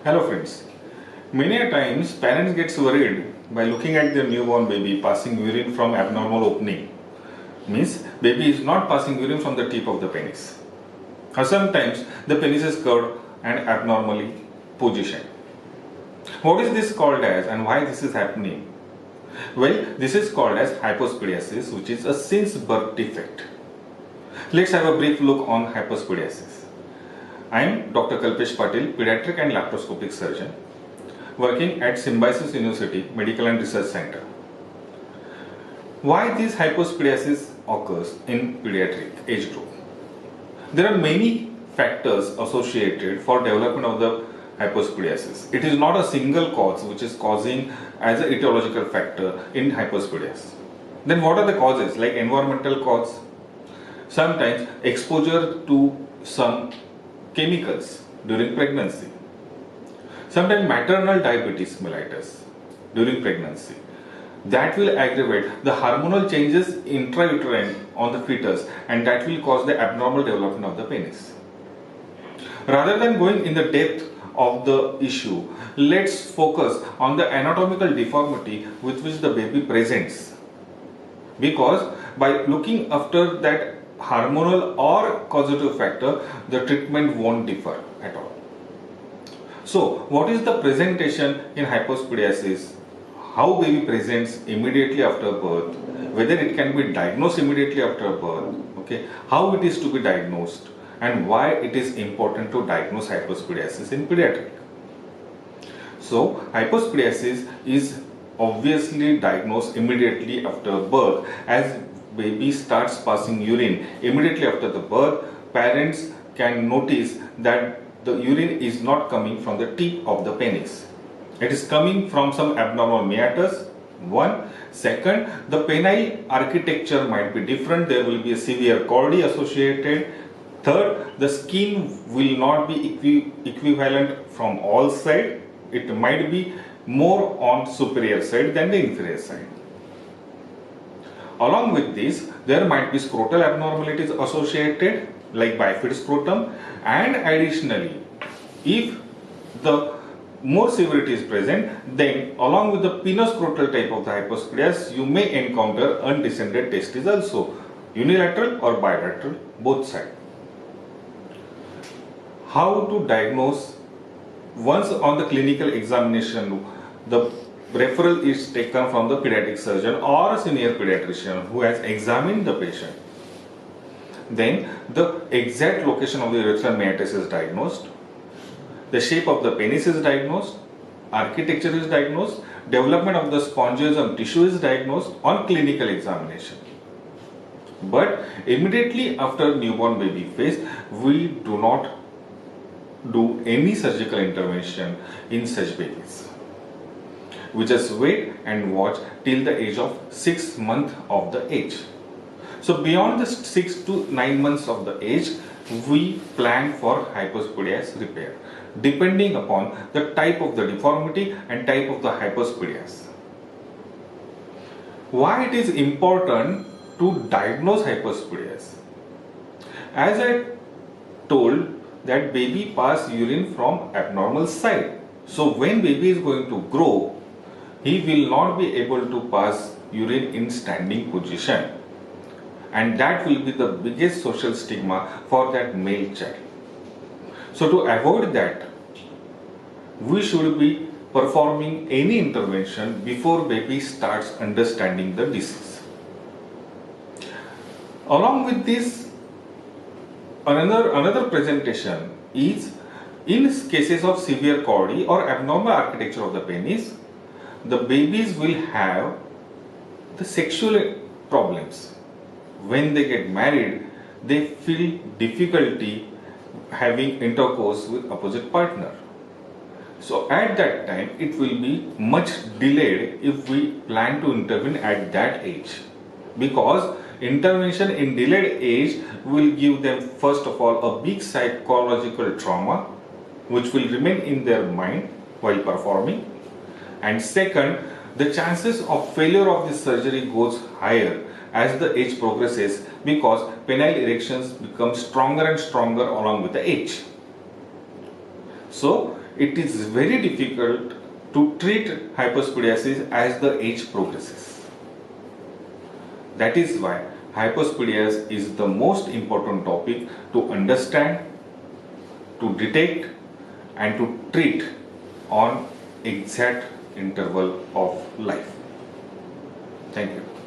Hello friends. Many a times parents get worried by looking at their newborn baby passing urine from abnormal opening. Means baby is not passing urine from the tip of the penis. Or sometimes the penis is curved and abnormally positioned. What is this called as and why this is happening? Well, this is called as hypospadias, which is a since birth defect. Let's have a brief look on hypospadias. I am Dr. Kalpesh Patil, pediatric and laparoscopic surgeon, working at Symbiosis University Medical and Research Center. Why this hypospadias occurs in pediatric age group? There are many factors associated for development of the hypospadias. It is not a single cause which is causing as an etiological factor in hypospadias. Then what are the causes? Like environmental cause, sometimes exposure to some chemicals during pregnancy, sometimes maternal diabetes mellitus during pregnancy. That will aggravate the hormonal changes intrauterine on the fetus, and that will cause the abnormal development of the penis. Rather than going in the depth of the issue, let's focus on the anatomical deformity with which the baby presents. Because by looking after that hormonal or causative factor, the treatment won't differ at all. So, what is the presentation in hypospadias? How baby presents immediately after birth, whether it can be diagnosed immediately after birth, okay, how it is to be diagnosed, and why it is important to diagnose hypospadias in pediatric. So, hypospadias is obviously diagnosed immediately after birth. As baby starts passing urine immediately after the birth, parents can notice that the urine is not coming from the tip of the penis. It is coming from some abnormal meatus. One. Second, the penile architecture might be different. There will be a severe chordae associated. Third, the skin will not be equivalent from all sides. It might be more on superior side than the inferior side. Along with this, there might be scrotal abnormalities associated like bifid scrotum, and additionally, if the more severity is present, then along with the pinoscrotal type of the hypospadias, you may encounter undescended testes also, unilateral or bilateral, both sides. How to diagnose? Once on the clinical examination, the referral is taken from the pediatric surgeon or a senior pediatrician who has examined the patient. Then the exact location of the urethral meatus is diagnosed, the shape of the penis is diagnosed, architecture is diagnosed, development of the spongiosum tissue is diagnosed on clinical examination. But immediately after newborn baby phase, we do not do any surgical intervention in such babies. We just wait and watch till the age of 6 months of the age. So beyond the 6 to 9 months of the age, we plan for hypospadias repair, depending upon the type of the deformity and type of the hypospadias. Why it is important to diagnose hypospadias? As I told that baby pass urine from abnormal side. So when baby is going to grow, he will not be able to pass urine in standing position, and that will be the biggest social stigma for that male child. So to avoid that, we should be performing any intervention before baby starts understanding the disease. Along with this, another presentation is in cases of severe chordae or abnormal architecture of the penis, the babies will have the sexual problems. When they get married, they feel difficulty having intercourse with opposite partner. So at that time, it will be much delayed if we plan to intervene at that age, because intervention in delayed age will give them first of all a big psychological trauma which will remain in their mind while performing, and second, the chances of failure of this surgery goes higher as the age progresses, because penile erections become stronger and stronger along with the age. So it is very difficult to treat hypospadias as the age progresses. That is why hypospadias is the most important topic to understand, to detect and to treat on exact interval of life. Thank you.